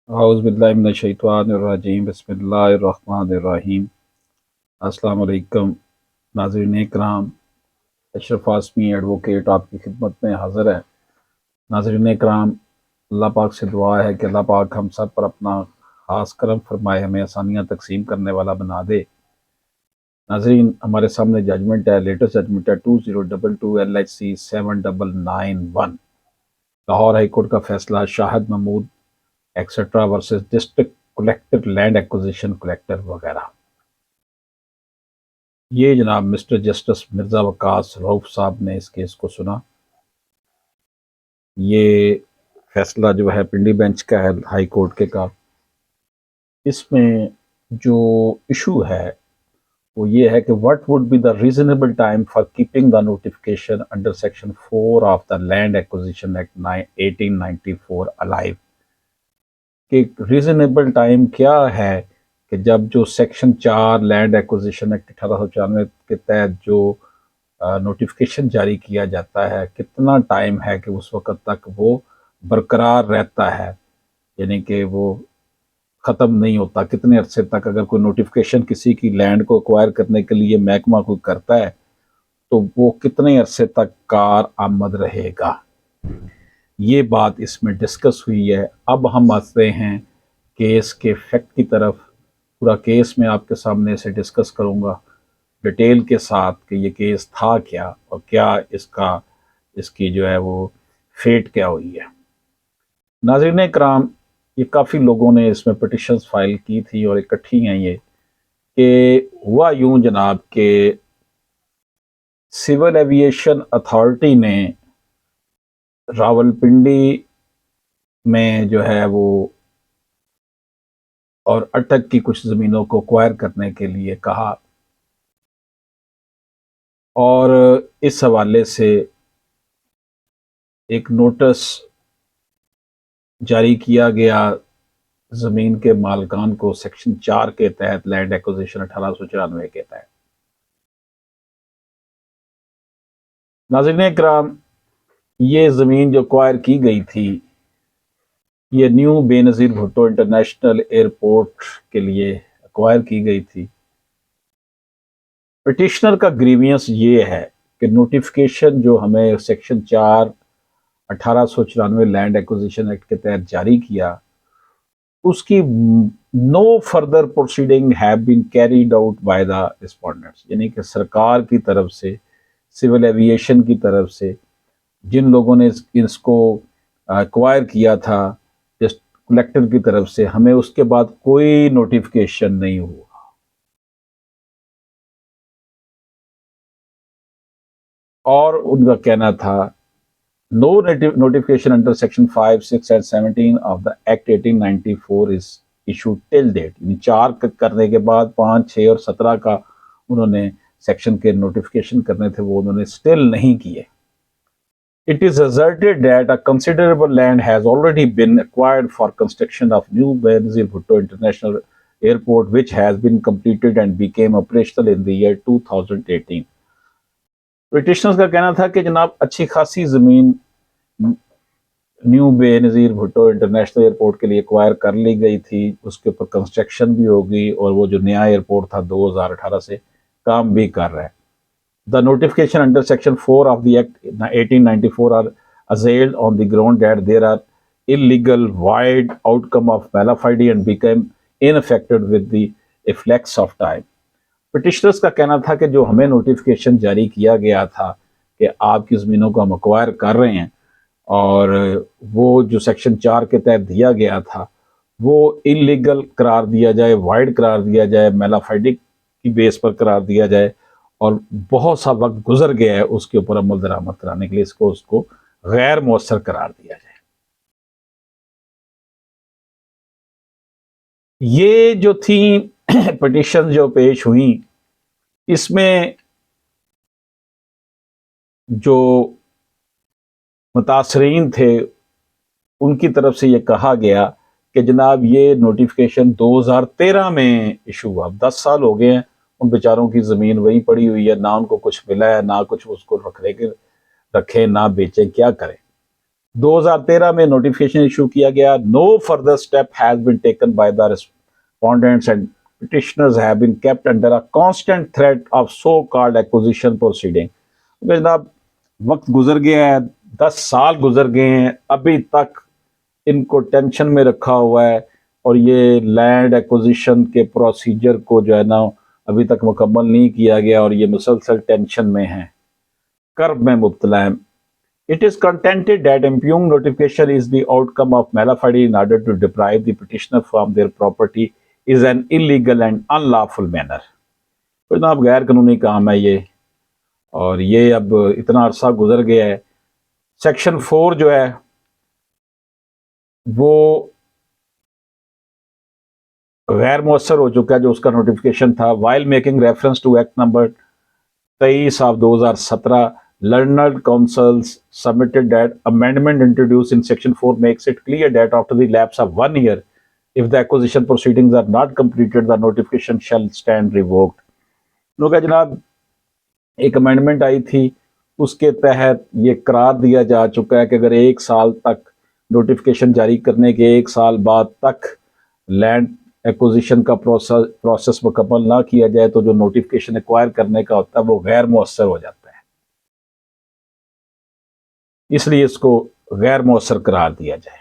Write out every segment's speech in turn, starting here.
औज़ुबिल्लाहि बिस्मिल्लाहिर्रहमानिर्रहीम। अस्सलाम वालेकुम नाज़रीन इकराम, अशरफ आज़मी एडवोकेट आपकी खिदमत में हाज़िर है। नाज़रीन इकराम, अल्लाह पाक से दुआ है कि अल्लाह पाक हम सब पर अपना ख़ास करम फरमाए, हमें आसानियाँ तकसीम करने वाला बना दे। नाज़रीन, हमारे सामने जजमेंट है, लेटेस्ट जजमेंट है 2022 LHC 7991, लाहौर हाई कोर्ट का फैसला Shahid Mahmood etcetera versus district collector land acquisition collector वगैरह। ये जनाब मिस्टर जस्टिस मिर्ज़ा वकास रऊफ साहब ने इस केस को सुना। ये फैसला जो है पिंडी बेंच का है, हाई कोर्ट के का। इसमें जो इशू है वो ये है कि what would be the reasonable time for keeping the notification under section 4 of the land acquisition act 1894 alive. कि रीजनेबल टाइम क्या है कि जब जो सेक्शन 4 लैंड एक्विजिशन एक्ट 1894 के तहत जो नोटिफिकेशन जारी किया जाता है, कितना टाइम है कि उस वक़्त तक वो बरकरार रहता है, यानी कि वो ख़त्म नहीं होता। कितने अरसे तक अगर कोई नोटिफिकेशन किसी की लैंड को एक्वायर करने के लिए महकमा कोई करता है तो वो कितने अरसे तक कार आमद रहेगा, ये बात इसमें डिस्कस हुई है। अब हम आते हैं केस के फैक्ट की तरफ। पूरा केस मैं आपके सामने से डिस्कस करूँगा डिटेल के साथ कि ये केस था क्या और क्या इसकी जो है वो फेट क्या हुई है। नाज़रीन कराम, ये काफ़ी लोगों ने इसमें पिटिशंस फाइल की थी और इकट्ठी हैं ये, कि हुआ यूं जनाब के सिविल एविएशन अथॉरिटी ने रावलपिंडी में जो है वो और अटक की कुछ ज़मीनों को एक्वायर करने के लिए कहा, और इस हवाले से एक नोटिस जारी किया गया ज़मीन के मालिकान को सेक्शन 4 के तहत लैंड एक्विजिशन 1894 के तहत। नाज़रीन इकराम, ये ज़मीन जो एक्वायर की गई थी ये new Benazir Bhutto international airport के लिए एक्वायर की गई थी। पिटिशनर का ग्रीवियंस ये है कि नोटिफिकेशन जो हमें सेक्शन 4 1894 लैंड एक्विजिशन एक्ट के तहत जारी किया, उसकी no further proceeding have been carried out by the respondents, यानी कि सरकार की तरफ से, सिविल एविएशन की तरफ से, जिन लोगों ने इसको एक्वायर किया था जस्ट कलेक्टर की तरफ से, हमें उसके बाद कोई नोटिफिकेशन नहीं हुआ। और उनका कहना था no notification under section 5, 6 and 17 of the act 1894 is issued till date, यानी 4 करने के बाद 5, 6 और 17 का उन्होंने सेक्शन के नोटिफिकेशन करने थे, वो उन्होंने स्टिल नहीं किए। It is asserted that a considerable land has already been acquired for construction of new Benazir Bhutto International Airport, which has been completed and became operational in the year 2018। Petitioners का कहना था कि जनाब अच्छी खासी ज़मीन new Benazir Bhutto international airport के लिए एक्वायर कर ली गई थी, उसके ऊपर कंस्ट्रक्शन भी होगी और वो जो नया एयरपोर्ट था 2018 से काम भी कर रहा है। The notification under section 4 of the act 1894 are assailed on the ground that there are illegal wide outcome of malafide and became ineffective with the effects of time। Petitioners का कहना था कि जो हमें नोटिफिकेशन जारी किया गया था कि आपकी ज़मीनों को हम एक्वायर कर रहे हैं, और वो जो सेक्शन 4 के तहत दिया गया था वो इलीगल करार दिया जाए, वाइड करार दिया जाए, मेलाफाइडिक की बेस पर करार दिया जाए, और बहुत सा वक्त गुजर गया है उसके ऊपर अमल दरामद कराने के लिए उसको गैर मौसर करार दिया जाए। ये जो थी पिटिशन जो पेश हुई, इसमें जो मुतासरीन थे उनकी तरफ से ये कहा गया कि जनाब ये नोटिफिकेशन 2013 में इशू हुआ, 10 साल हो गए हैं, उन बेचारों की ज़मीन वहीं पड़ी हुई है, ना उनको कुछ मिला है, ना कुछ उसको रखे ना बेचें, क्या करें। 2013 में नोटिफिकेशन इशू किया गया. No further step has been taken by the respondents and petitioners have been kept under a constant threat of so-called acquisition proceeding. जनाब वक्त गुजर गया है, 10 साल गुजर गए हैं, अभी तक इनको टेंशन में रखा हुआ है और ये लैंड एक्विजिशन के प्रोसीजर को जो है ना अभी तक मुकम्मल नहीं किया गया और ये मुसलसल टेंशन में है, कर्ब में मुब्तला है. It is contended that impugned notification is the outcome of malafide in order to deprive the petitioner from their property is an illegal and unlawful manner. तो जनाब गैर कानूनी काम है ये, और ये अब इतना अरसा गुजर गया है. सेक्शन 4 जो है वो गैर मुअस्सर हो चुका है, जो उसका नोटिफिकेशन था. While making reference to act number 23 of 2017, learned counsels submitted that amendment introduced in section 4 makes it clear that after the lapse of 1 year, if the acquisition proceedings are not completed, the notification shall stand revoked. लोग जनाब एक amendment आई थी, उसके तहत ये करार दिया जा चुका है कि अगर 1 साल तक नोटिफिकेशन जारी करने के 1 साल बाद तक लैंड एक्विजिशन का प्रोसेस मुकम्मल ना किया जाए तो जो नोटिफिकेशन एक्वायर करने का होता है वो गैर मुअस्सर हो जाता है. इसलिए इसको गैर मुअस्सर करार दिया जाए.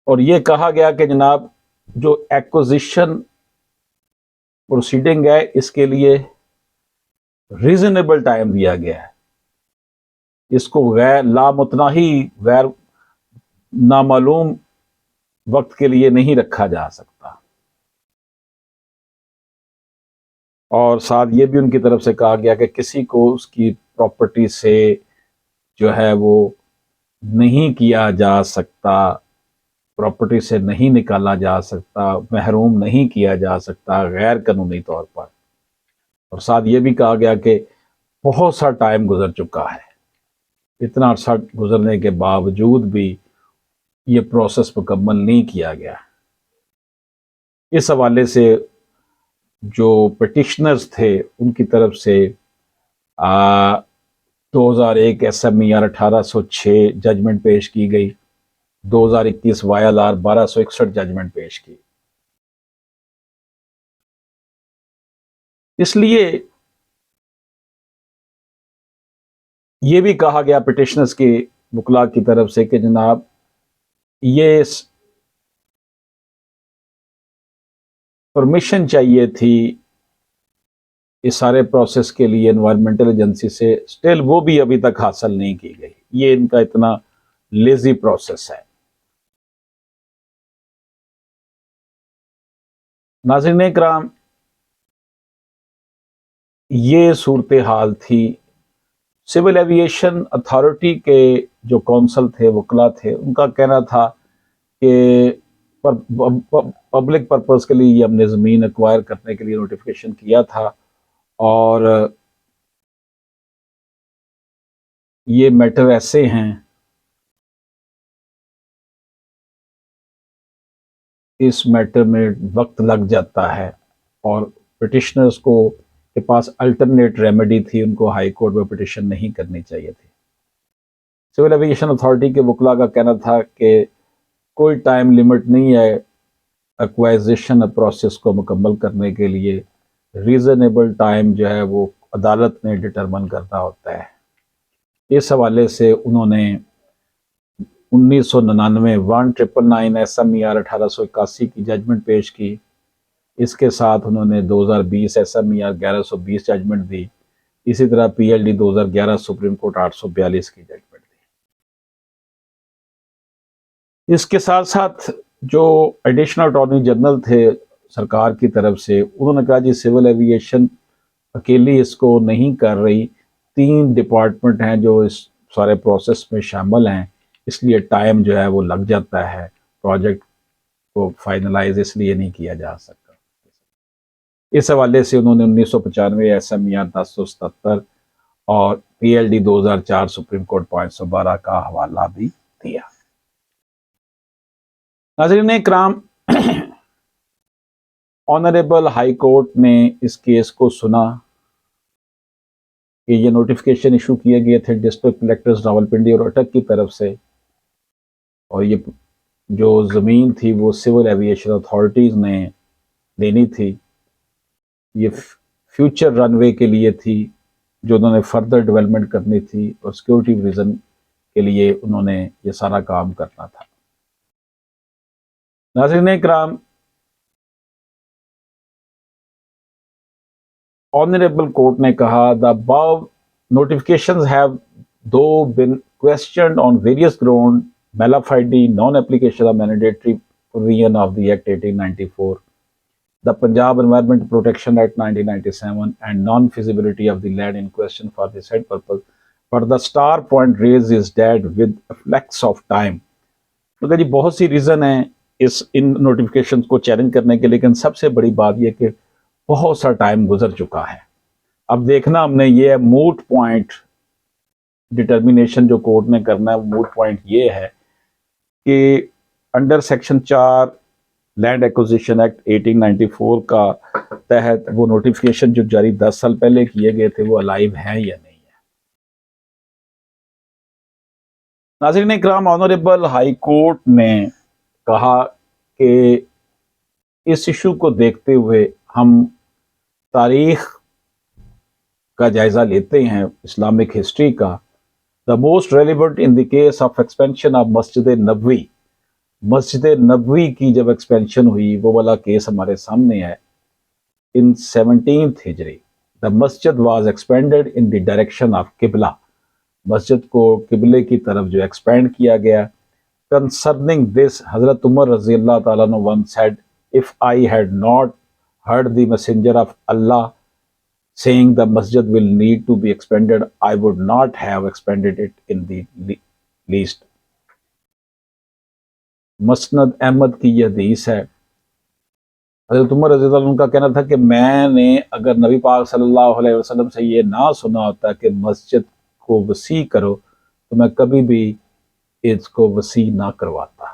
और ये कहा गया कि जनाब जो एक्विजिशन प्रोसीडिंग है इसके लिए रीजनेबल टाइम दिया गया है. इसको गैर लामुतनाही गैर नामालूम वक्त के लिए नहीं रखा जा सकता. और साथ ये भी उनकी तरफ से कहा गया कि किसी को उसकी प्रॉपर्टी से जो है वो नहीं किया जा सकता, प्रॉपर्टी से नहीं निकाला जा सकता, महरूम नहीं किया जा सकता गैर कानूनी तौर पर. और साथ ये भी कहा गया कि बहुत सा टाइम गुजर चुका है, इतना अर्सा गुजरने के बावजूद भी ये प्रोसेस मुकम्मल नहीं किया गया. इस हवाले से जो पिटिशनर्स थे उनकी तरफ से 2001 SMER 1806 जजमेंट पेश की गई, 2021 YLR 1261 जजमेंट पेश की. इसलिए ये भी कहा गया पिटिशनर्स की वकला की तरफ से कि जनाब ये परमिशन चाहिए थी इस सारे प्रोसेस के लिए एनवायरमेंटल एजेंसी से, स्टिल वो भी अभी तक हासिल नहीं की गई. ये इनका इतना लेजी प्रोसेस है. नाज़रीन इकराम, ये सूरत हाल थी. सिविल एविएशन अथॉरिटी के जो कौंसल थे, वकला थे, उनका कहना था कि पब्लिक पर्पस के लिए हमने ज़मीन एक्वायर करने के लिए नोटिफिकेशन किया था और ये मैटर ऐसे हैं, इस मैटर में वक्त लग जाता है और पिटिशनर्स को के पास अल्टरनेट रेमेडी थी, उनको हाई कोर्ट में पिटिशन नहीं करनी चाहिए थी. सिविल एविएशन अथॉरिटी के वकला का कहना था कि कोई टाइम लिमिट नहीं है एक्वाइजिशन प्रोसेस को मुकम्मल करने के लिए, रीज़नेबल टाइम जो है वो अदालत ने डिटरमिन करना होता है. इस हवाले से उन्होंने 1999 1999 SMER 1881 की जजमेंट पेश की. इसके साथ उन्होंने 2020 SMER 1120 जजमेंट दी. इसी तरह PLD 2011 सुप्रीम कोर्ट 842 की जजमेंट दी. इसके साथ साथ जो एडिशनल अटॉर्नी जनरल थे सरकार की तरफ से, उन्होंने कहा जी सिविल एविएशन अकेली इसको नहीं कर रही, 3 डिपार्टमेंट हैं जो इस सारे प्रोसेस में शामिल हैं, इसलिए टाइम जो है वो लग जाता है, प्रोजेक्ट को फाइनलाइज इसलिए नहीं किया जा सकता. इस हवाले से उन्होंने 1995 SMER 1077 और PLD 2004 सुप्रीम कोर्ट 512 का हवाला भी दिया. नाज़रीन इकराम, ऑनरेबल हाई कोर्ट ने इस केस को सुना کہ یہ نوٹیفیکیشن ایشو کیے گئے تھے ڈسٹرکٹ کلیکٹرز راولپنڈی اور اٹک کی طرف سے، اور یہ جو زمین تھی وہ سول ایویشن اتھارٹیز نے لینی تھی، یہ فیوچر رن وے کے لیے تھی جو انہوں نے فردر ڈیولپمنٹ کرنی تھی، اور سیکورٹی ریزن کے لیے انہوں نے یہ سارا کام کرنا تھا۔ ناظرین اکرام، آنریبل کورٹ نے کہا the above notifications have though been questioned on various grounds: malafide, non-application of mandatory provision of the Act 1894, the Punjab Environment Protection Act 1997, and non-feasibility of the land in question for the said purpose. But the star point raised is that with effects of time. مگر جی بہت سی reason ہیں ان notification کو challenge کرنے کے، لیکن سب سے بڑی بات یہ کہ بہت سا ٹائم گزر چکا ہے۔ اب دیکھنا ہم نے یہ ہے موٹ پوائنٹ ڈٹرمینیشن جو کورٹ نے کرنا ہے، موٹ پوائنٹ یہ ہے کہ under section 4 land acquisition act 1894 کا تحت وہ نوٹیفیکیشن جو جاری 10 سال پہلے کیے گئے تھے وہ الائیو ہیں یا نہیں ہے۔ ناظرین اکرام، آنریبل ہائی کورٹ نے کہا کہ اس ایشو کو دیکھتے ہوئے ہم تاریخ کا جائزہ لیتے ہیں، اسلامک ہسٹری کا۔ The most relevant in the case of expansion of Masjid Nabawi, Masjid Nabawi کی جب ایکسپینشن ہوئی وہ والا کیس ہمارے سامنے ہے۔ ان 17th ہجری دا مسجد was expanded in the direction of قبلہ، مسجد کو قبلے کی طرف جو ایکسپینڈ کیا گیا۔ کنسرننگ دس حضرت عمر رضی اللہ تعالیٰ عنہ once said, if I had not heard the messenger of Allah saying the masjid will need to be expanded, I would not have expanded it in the least. مسند احمد کی یہ حدیث ہے، حضرت عمر رضی اللہ عنہ کا کہنا تھا کہ میں نے اگر نبی پاک صلی اللہ علیہ وسلم سے یہ نہ سنا ہوتا کہ مسجد کو وسیع کرو تو میں کبھی بھی اس کو وسیع نہ کرواتا۔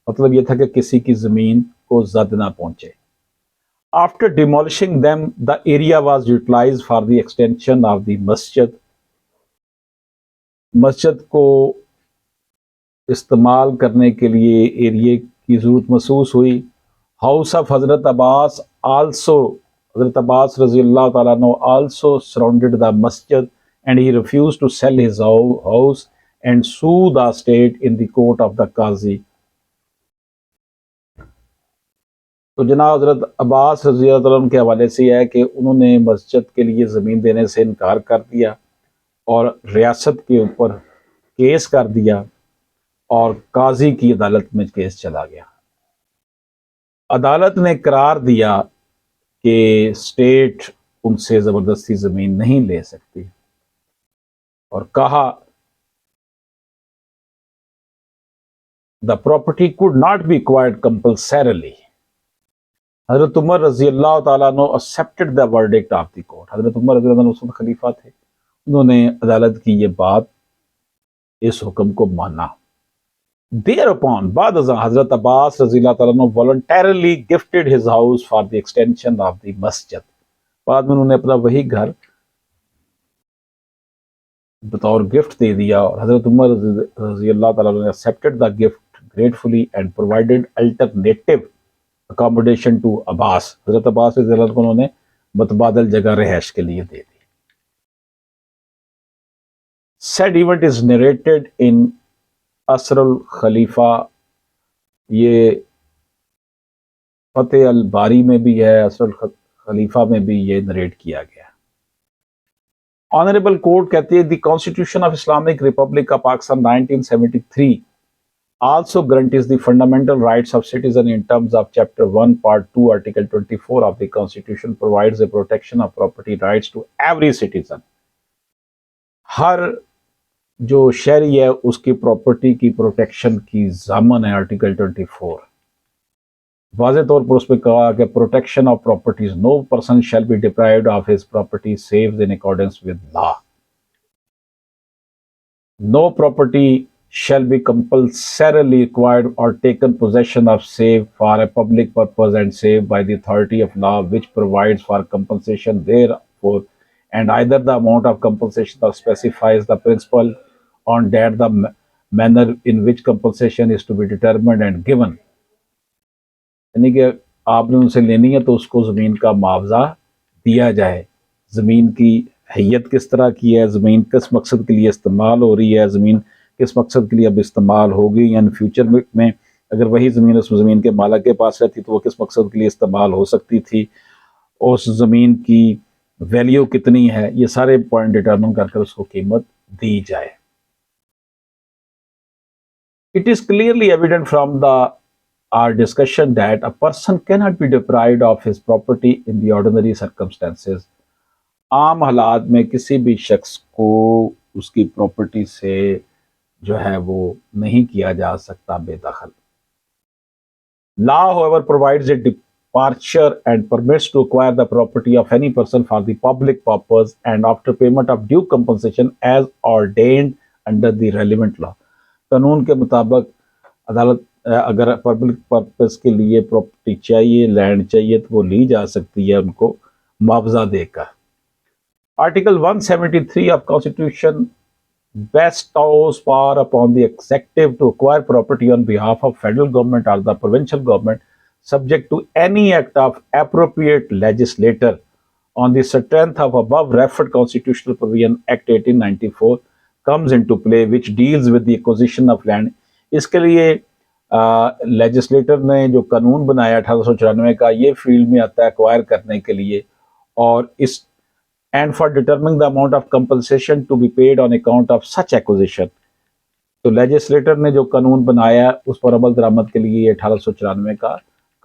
مطلب یہ تھا کہ کسی کی زمین کو زد نہ پہنچے۔ After demolishing them, the area was utilized for the extension of the masjid. مسجد کو استعمال کرنے کے لیے ایریے کی ضرورت محسوس ہوئی۔ House of حضرت عباس also، حضرت عباس رضی اللہ تعالیٰ عنہ also surrounded the masjid and he refused to sell his house and sue the state in the court of the Qazi. تو جناب حضرت عباس رضی اللہ عنہ کے حوالے سے یہ ہے کہ انہوں نے مسجد کے لیے زمین دینے سے انکار کر دیا اور ریاست کے اوپر کیس کر دیا، اور قاضی کی عدالت میں کیس چلا گیا۔ عدالت نے قرار دیا کہ اسٹیٹ ان سے زبردستی زمین نہیں لے سکتی، اور کہا the property could not be acquired compulsorily. حضرت عمر رضی اللہ تعالیٰ عنہ accepted the verdict of the court. حضرت عمر رضی اللہ عنہ اس وقت خلیفہ تھے، انہوں نے عدالت کی یہ بات، اس حکم کو مانا۔ Thereupon بعد ازاں حضرت عباس رضی اللہ تعالیٰ عنہ voluntarily gifted his house for the extension of the masjid. بعد میں انہوں نے اپنا وہی گھر بطور گفٹ دے دیا، اور حضرت عمر رضی اللہ تعالیٰ عنہ نے accepted the gift gratefully and provided alternative accommodation to عباس. حضرت عباس رضی اللہ عنہ نے متبادل جگہ رہائش کے لیے دے دی۔ Said event is narrated in اثر الخلیفہ، یہ فتح الباری میں بھی ہے، اثر الخلیفہ میں بھی یہ نریٹ کیا گیا۔ آنریبل کورٹ کہتی ہے the constitution of Islamic republic of Pakistan 1973 also guarantees the fundamental rights of citizen in terms of Chapter 1, Part 2, Article 24 of the Constitution provides a protection of property rights to every citizen. ہر جو شہری ہے اس کی property کی protection کی ضامن ہے article 24۔ واضح طور پر اس میں کہا کہ protection of properties, no person shall be deprived of his property saves in accordance with law, no property shall be compulsorily acquired or taken possession of save for a public purpose and save by the authority of law which provides for compensation therefor and either the amount of compensation or specifies the principle on that the manner in which compensation is to be determined and given. यानी कि आपने उनसे लेनी है तो उसको ज़मीन का मुआवजा दिया जाए। ज़मीन की हैयत किस तरह की है, ज़मीन किस मकसद के लिए इस्तेमाल हो रही है, ज़मीन किस मकसद के लिए अब इस्तेमाल होगी, या इन फ्यूचर में अगर वही ज़मीन उस ज़मीन के मालिक के पास रहती तो वो किस मकसद के लिए इस्तेमाल हो सकती थी, उस ज़मीन की वैल्यू कितनी है, ये सारे पॉइंट डिटरमिन करके उसको कीमत दी जाए। It is clearly evident from our discussion that a person cannot be deprived of his property in the ordinary circumstances. आम हालात में किसी भी शख्स को उसकी प्रॉपर्टी से जो है वो नहीं किया जा सकता बेदखल। Law, however, provides a departure and permits to acquire the property of any person for the public purpose and after payment of due compensation as ordained under the relevant law. कानून के मुताबिक अदालत अगर पब्लिक पर्पस के लिए property चाहिए, land चाहिए, तो वो ली जा सकती है उनको मुआवजा देकर। Article 173 of constitution bestows power upon the executive to acquire property on behalf of federal government or the provincial government subject to any act of appropriate legislator on the strength of above referred constitutional provision Act 1894 comes into play which deals with the acquisition of land. इसके लिए legislator ने जो कानून बनाया 1894 का, ये field में आता है एक्वायर करने के लिए, और इस and for determining the amount of compensation to be paid on account of such acquisition. तो लेजिस्लेटर ने जो कानून बनाया उस पर अमल दरामद के लिए 1894 का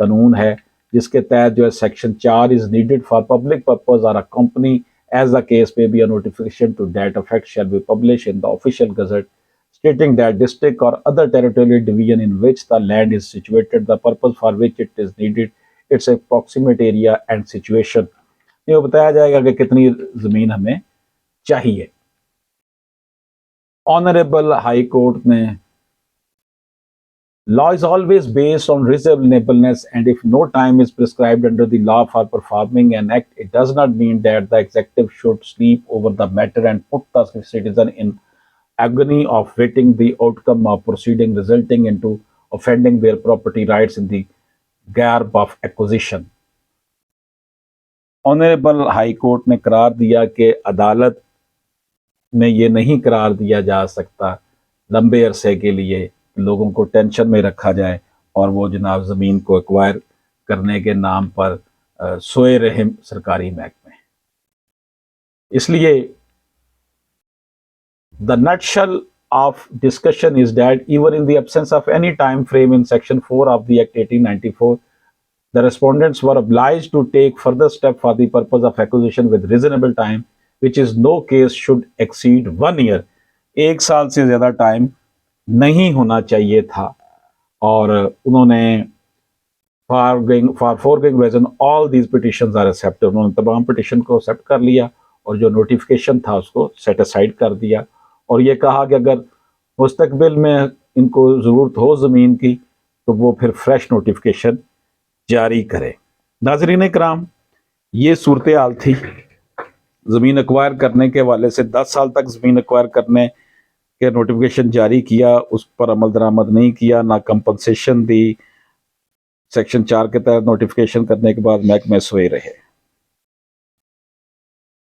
कानून है, जिसके तहत जो है section 4 is needed for public purpose or a company as the case may be a notification to that effect shall be published in the official gazette stating that district or other territorial division in which the land is situated, the purpose for which it is needed, its approximate area and situation. ये बताया जाएगा कि कितनी जमीन हमें चाहिए। Honourable high court ने law is always based on reasonableness and if no time is prescribed under the law for performing an act, it does not mean that the executive should sleep over the matter and put the citizen in agony of waiting the outcome of proceeding resulting into offending their property rights in the garb of acquisition. Honourable high court ने करार दिया कि अदालत में ये नहीं करार दिया जा सकता लंबे अरसे के लिए लोगों को टेंशन में रखा जाए और वो जनाब ज़मीन को एक्वायर करने के नाम पर सोए रहे सरकारी महकमे। इसलिए the nutshell of discussion is that even in the absence of any time frame in section 4 of the Act 1894, the respondents were obliged to take further step for the purpose of acquisition with reasonable time, which is no case should exceed 1 year. एक साल से ज़्यादा time नहीं होना चाहिए था, और उन्होंने for foregoing reason all these petitions are accepted. उन्होंने तमाम पिटिशन को एक्सेप्ट कर लिया और जो नोटिफिकेशन था उसको सेट असाइड कर दिया, और ये कहा कि अगर मुस्तकबिल में इनको ज़रूरत हो ज़मीन की तो वो फिर फ्रेश नोटिफिकेशन जारी करे। नाज़रीन इकराम, ये सूरत हाल थी। ज़मीन एक्वायर करने के हवाले से 10 साल तक ज़मीन एक्वायर करने के नोटिफिकेशन जारी किया, उस पर अमल दरामद नहीं किया, ना कंपनसेशन दी। सेक्शन 4 के तहत नोटिफिकेशन करने के बाद महकमे सोए रहे।